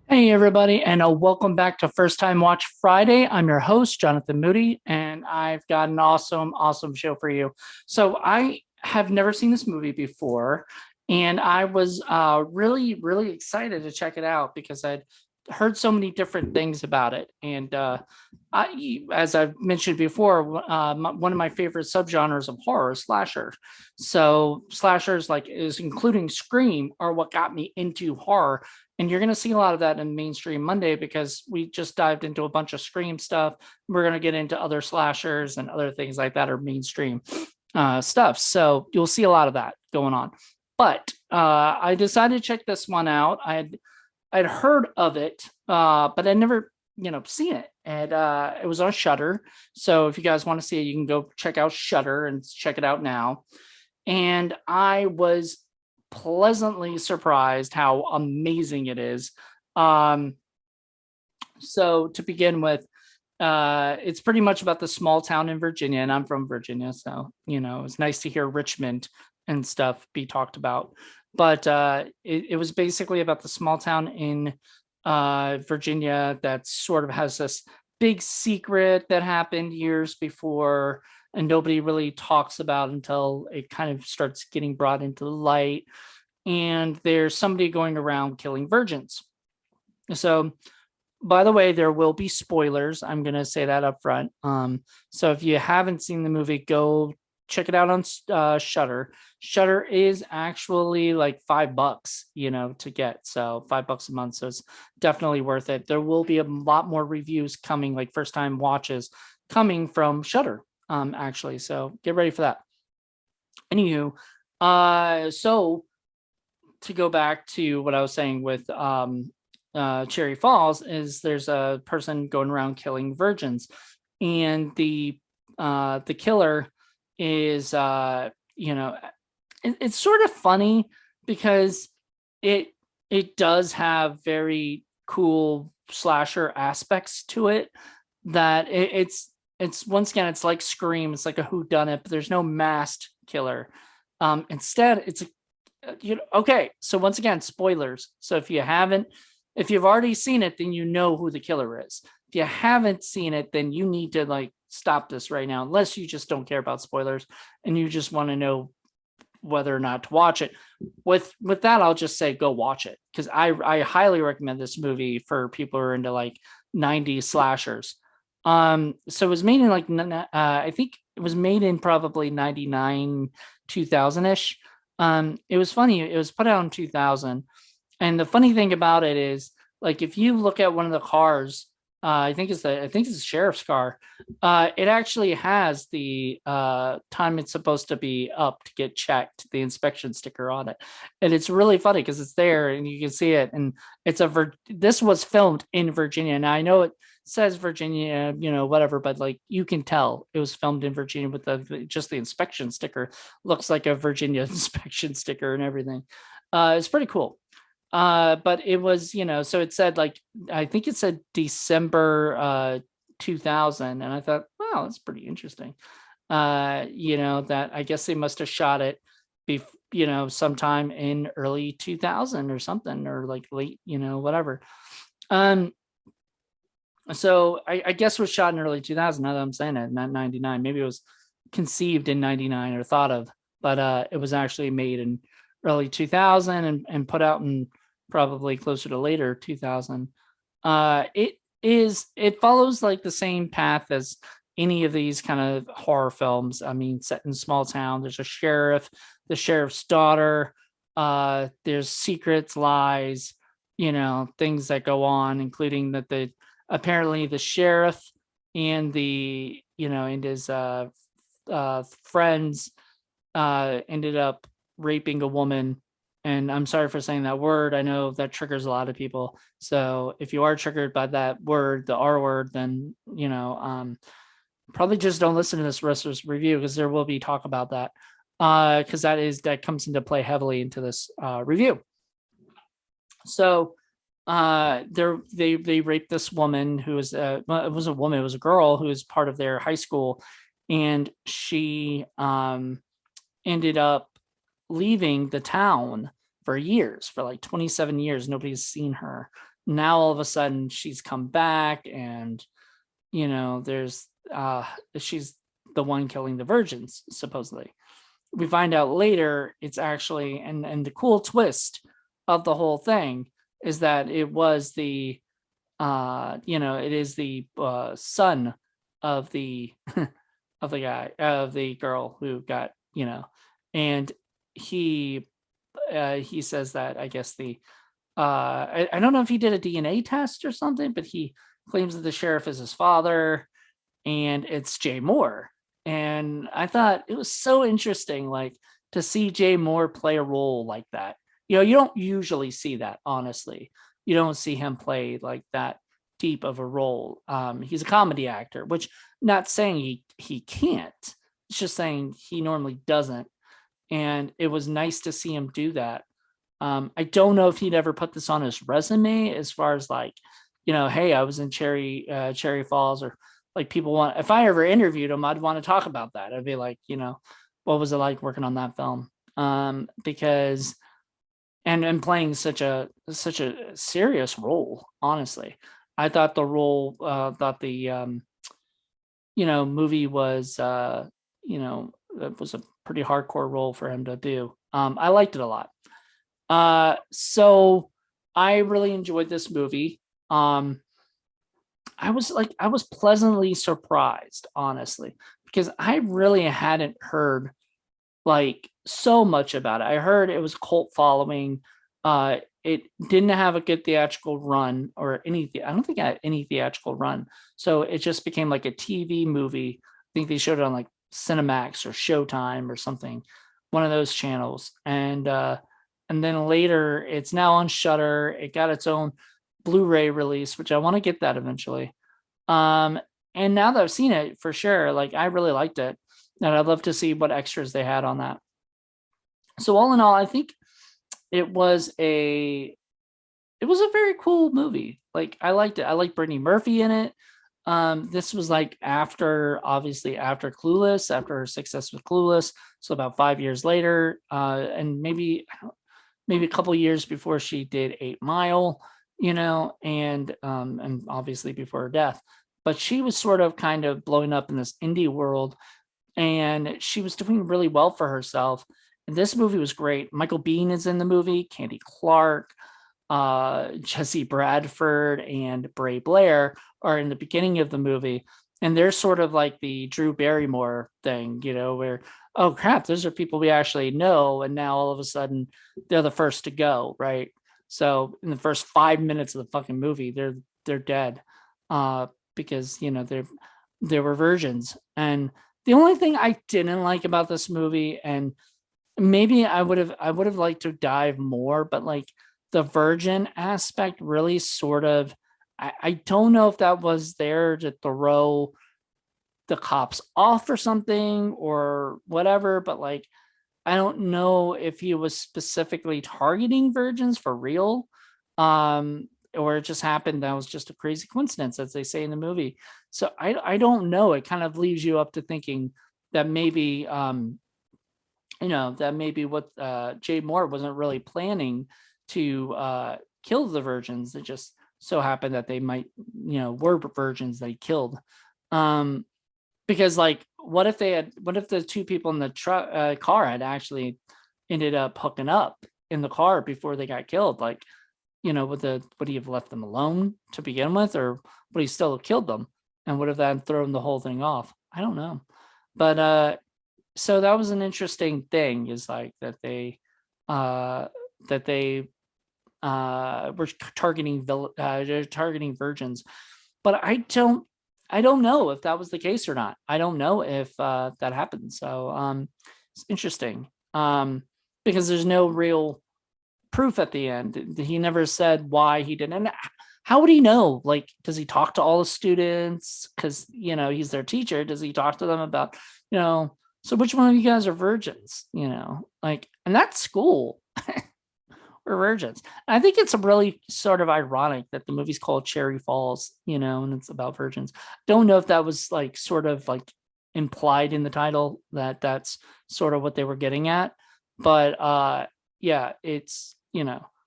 Hey, everybody, and welcome back to First Time Watch Friday. I'm your host, Jonathan Moody, and I've got an awesome show for you. So, I have never seen this movie before, and I was really excited to check it out because I'd heard so many different things about it. And as I've mentioned before, one of my favorite subgenres of horror is slasher. So, slashers, like, is including Scream, are what got me into horror, and you're going to see a lot of that in Mainstream Monday because we just dived into a bunch of Scream stuff. We're going to get into other slashers and other things like that, or mainstream stuff. So you'll see a lot of that going on. But I decided to check this one out. I'd heard of it, but I'd never seen it. And it was on Shudder. So if you guys want to see it, you can go check out Shudder and check it out now. And I was pleasantly surprised how amazing it is. Um, so to begin with, it's pretty much about the small town in Virginia, and I'm from Virginia, so it's nice to hear Richmond and stuff be talked about. But it was basically about the small town in Virginia that sort of has this big secret that happened years before, and nobody really talks about until it kind of starts getting brought into the light. And there's somebody going around killing virgins. So, by the way, there will be spoilers. I'm going to say that up front. So if you haven't seen the movie, go check it out on Shudder. Shudder is actually like $5, to get. So $5 a month. So it's definitely worth it. There will be a lot more reviews coming, like first time watches coming from Shudder, actually. So get ready for that. Anywho, so to go back to what I was saying with Cherry Falls, is there's a person going around killing virgins, and the killer is it's sort of funny because it it does have very cool slasher aspects to it, that it's once again, it's like Scream. It's like a whodunit, but there's no masked killer. Instead, it's a okay, so once again, spoilers. So if you've already seen it, then you know who the killer is. If you haven't seen it, then you need to like stop this right now, unless you just don't care about spoilers and you just want to know whether or not to watch it. With that, I'll just say go watch it, because I highly recommend this movie for people who are into like 90s slashers. So it was made in like I think it was made in probably 99, 2000-ish. It was funny, it was put out in 2000. And the funny thing about it is, like, if you look at one of the cars, I think it's the sheriff's car. It actually has the time it's supposed to be up to get checked, the inspection sticker on it, and it's really funny because it's there and you can see it. And this was filmed in Virginia. Now I know it says Virginia, whatever, but like you can tell it was filmed in Virginia with just the inspection sticker. Looks like a Virginia inspection sticker and everything. It's pretty cool. But it was, so it said, like, I think it said December 2000, and I thought, wow, that's pretty interesting. That I guess they must have shot it sometime in early 2000 or something, or like late, whatever. um so I guess it was shot in early 2000, now that I'm saying it, not 99. Maybe it was conceived in 99 or thought of, but it was actually made in early 2000 and put out in probably closer to later 2000. It follows like the same path as any of these kind of horror films. I mean, set in small town, there's a sheriff, the sheriff's daughter, there's secrets, lies, things that go on, including that the apparently the sheriff and and his friends ended up raping a woman. And I'm sorry for saying that word. I know that triggers a lot of people. So if you are triggered by that word, the R word, then probably just don't listen to this rest of this review, because there will be talk about that. Because that comes into play heavily into this review. So they raped this woman who was it was a woman, it was a girl who was part of their high school, and she ended up leaving the town for years, for like 27 years. Nobody's seen her. Now all of a sudden she's come back, and there's she's the one killing the virgins, supposedly. We find out later it's actually, and the cool twist of the whole thing is that it was the it is the son of the of the guy, of the girl who got, and he he says that, I guess, the I don't know if he did a DNA test or something, but he claims that the sheriff is his father, and it's Jay Moore. And I thought it was so interesting, like, to see Jay Moore play a role like that. You don't usually see that, honestly. You don't see him play like that deep of a role. He's a comedy actor, which, not saying he can't. It's just saying he normally doesn't. And it was nice to see him do that. I don't know if he'd ever put this on his resume, as far as like, hey, I was in Cherry Falls, or like, people want, if I ever interviewed him, I'd want to talk about that. I'd be like, what was it like working on that film? Because and playing such a serious role, honestly. I thought the role, movie was, it was a pretty hardcore role for him to do. I liked it a lot. So I really enjoyed this movie. I was pleasantly surprised, honestly, because I really hadn't heard like so much about it. I heard it was cult following. It didn't have a good theatrical run, or anything. I don't think it had any theatrical run. So it just became like a TV movie. I think they showed it on like Cinemax or Showtime or something, one of those channels. And then later it's now on Shudder. It got its own Blu-ray release, which I want to get that eventually. And now that I've seen it, for sure, like, I really liked it, and I'd love to see what extras they had on that. So all in all, I think it was a very cool movie. Like, I liked it. I like Brittany Murphy in it. This was like obviously after Clueless, after her success with Clueless. So about 5 years later, and maybe a couple years before she did 8 Mile, and obviously before her death. But she was sort of kind of blowing up in this indie world, and she was doing really well for herself. And this movie was great. Michael Biehn is in the movie, Candy Clark, Jesse Bradford, and Bray Blair are in the beginning of the movie. And they're sort of like the Drew Barrymore thing, where, oh crap, those are people we actually know, and now all of a sudden they're the first to go, right? So in the first 5 minutes of the fucking movie, they're dead, because they were virgins. And the only thing I didn't like about this movie, and maybe I would have liked to dive more, but like, the virgin aspect really sort of, I don't know if that was there to throw the cops off or something or whatever, but like, I don't know if he was specifically targeting virgins for real, or it just happened. That was just a crazy coincidence, as they say in the movie. So I don't know. It kind of leaves you up to thinking that maybe, what Jay Moore wasn't really planning to kill the virgins. It just so happened that they might, were virgins they killed. Because like, what if the two people in the car had actually ended up hooking up in the car before they got killed? Like, would he have left them alone to begin with, or would he still have killed them? And would have that thrown the whole thing off? I don't know. But so that was an interesting thing, is like that they were targeting virgins. But I don't know if that was the case or not. I don't know if that happened. So it's interesting, because there's no real proof at the end. He never said why he didn't. And how would he know? Like, does he talk to all the students? Because, he's their teacher. Does he talk to them about, so which one of you guys are virgins? Like, and that's school. We're virgins. I think it's really sort of ironic that the movie's called Cherry Falls, and it's about virgins. Don't know if that was like sort of like implied in the title, that that's sort of what they were getting at. But yeah, it's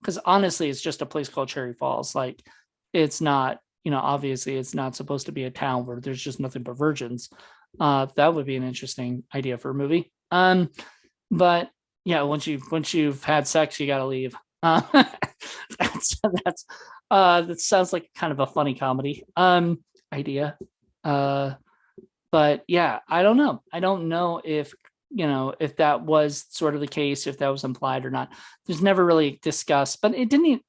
because honestly, it's just a place called Cherry Falls. Like, it's not, obviously, it's not supposed to be a town where there's just nothing but virgins. That would be an interesting idea for a movie. But yeah, once you've had sex, you got to leave. That's that sounds like kind of a funny comedy idea. Uh, but yeah, I don't know. I don't know if that was sort of the case, if that was implied or not. There's never really discussed, but it didn't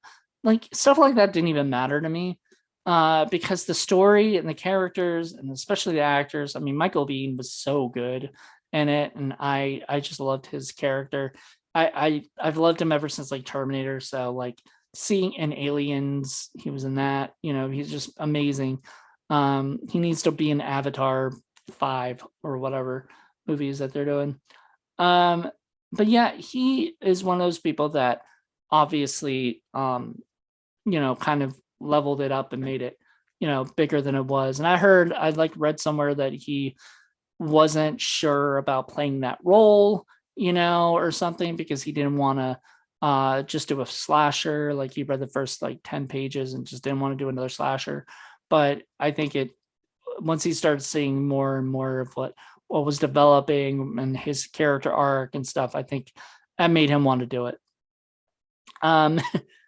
like stuff like that didn't even matter to me. Because the story and the characters and especially the actors, I mean, Michael Biehn was so good in it, and I just loved his character. I've loved him ever since like Terminator. So like seeing in Aliens, he was in that. He's just amazing. He needs to be in Avatar 5 or whatever movies that they're doing. Um, but yeah, he is one of those people that obviously kind of leveled it up and made it, bigger than it was. And I like read somewhere that he wasn't sure about playing that role, or something because he didn't want to just do a slasher. Like he read the first like 10 pages and just didn't want to do another slasher. But I think once he started seeing more and more of what was developing and his character arc and stuff, I think that made him want to do it. Um,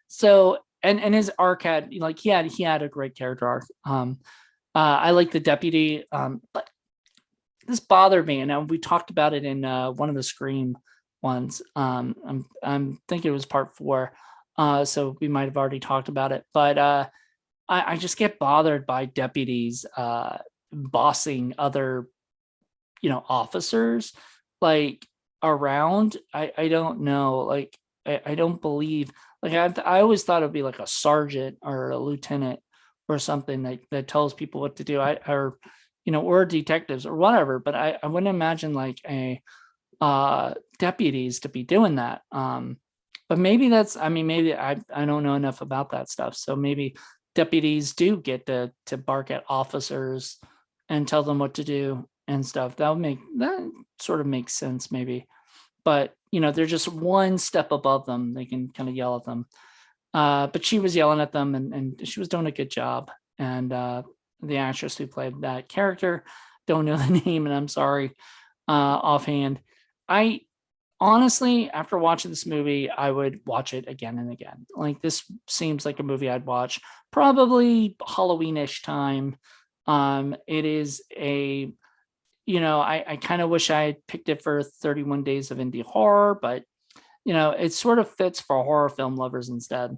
so and his arc had like he had a great character arc. I like the deputy, but this bothered me, and we talked about it in one of the Scream ones. I'm thinking it was part 4, so we might have already talked about it, but I just get bothered by deputies bossing other officers like around. I don't know, like I don't believe, like I always thought it'd be like a sergeant or a lieutenant or something that tells people what to do. Or detectives or whatever, but I wouldn't imagine like a deputies to be doing that. But maybe maybe I don't know enough about that stuff, so maybe deputies do get to bark at officers and tell them what to do and stuff. That sort of makes sense maybe, but they're just one step above them. They can kind of yell at them. But she was yelling at them, and she was doing a good job. And the actress who played that character, don't know the name, and I'm sorry offhand. I honestly, after watching this movie, I would watch it again and again. Like, this seems like a movie I'd watch probably Halloweenish time. It is I kind of wish I had picked it for 31 Days of Indie Horror, but it sort of fits for horror film lovers instead.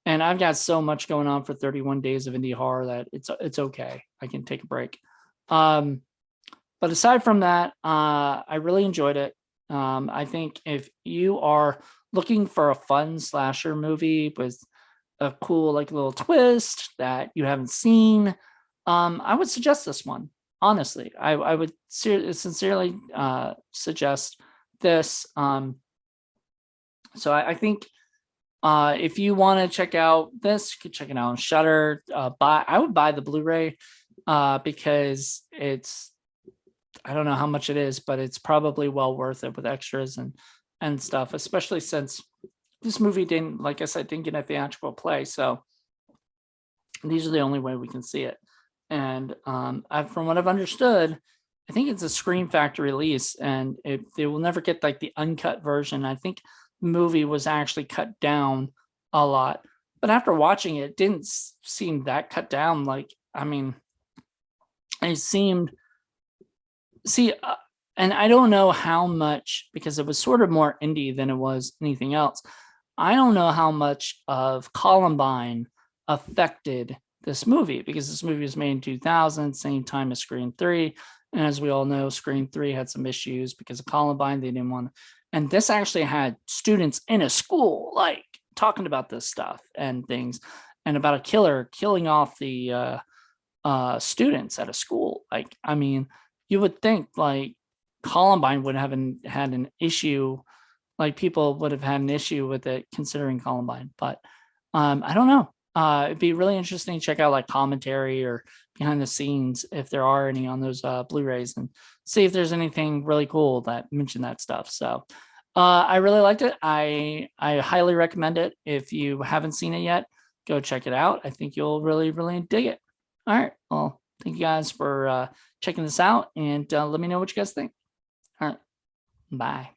And I've got so much going on for 31 Days of Indie Horror that it's okay. I can take a break. But aside from that, I really enjoyed it. I think if you are looking for a fun slasher movie with a cool like little twist that you haven't seen, I would suggest this one. Honestly, I would sincerely suggest this. So I think if you want to check out this, you could check it out on Shudder. I would buy the Blu-ray because I don't know how much it is, but it's probably well worth it with extras and stuff, especially since this movie didn't, like I said, didn't get a theatrical play. So these are the only way we can see it. And from what I've understood, I think it's a Scream Factory release, and they will never get like the uncut version. I think the movie was actually cut down a lot, but after watching it, it didn't seem that cut down. Like, I mean, it seemed, and I don't know how much, because it was sort of more indie than it was anything else. I don't know how much of Columbine affected this movie, because this movie was made in 2000, same time as Scream 3. And as we all know, Scream 3 had some issues because of Columbine. They didn't want to. And this actually had students in a school, like, talking about this stuff and things, and about a killer killing off the students at a school. Like, I mean, you would think, like, Columbine would have had an issue, like, people would have had an issue with it considering Columbine. But I don't know. It'd be really interesting to check out like commentary or behind the scenes, if there are any, on those Blu-rays, and see if there's anything really cool that mention that stuff. So I really liked it. I highly recommend it. If you haven't seen it yet, go check it out. I think you'll really, really dig it. All right. Well, thank you guys for checking this out, and let me know what you guys think. All right. Bye.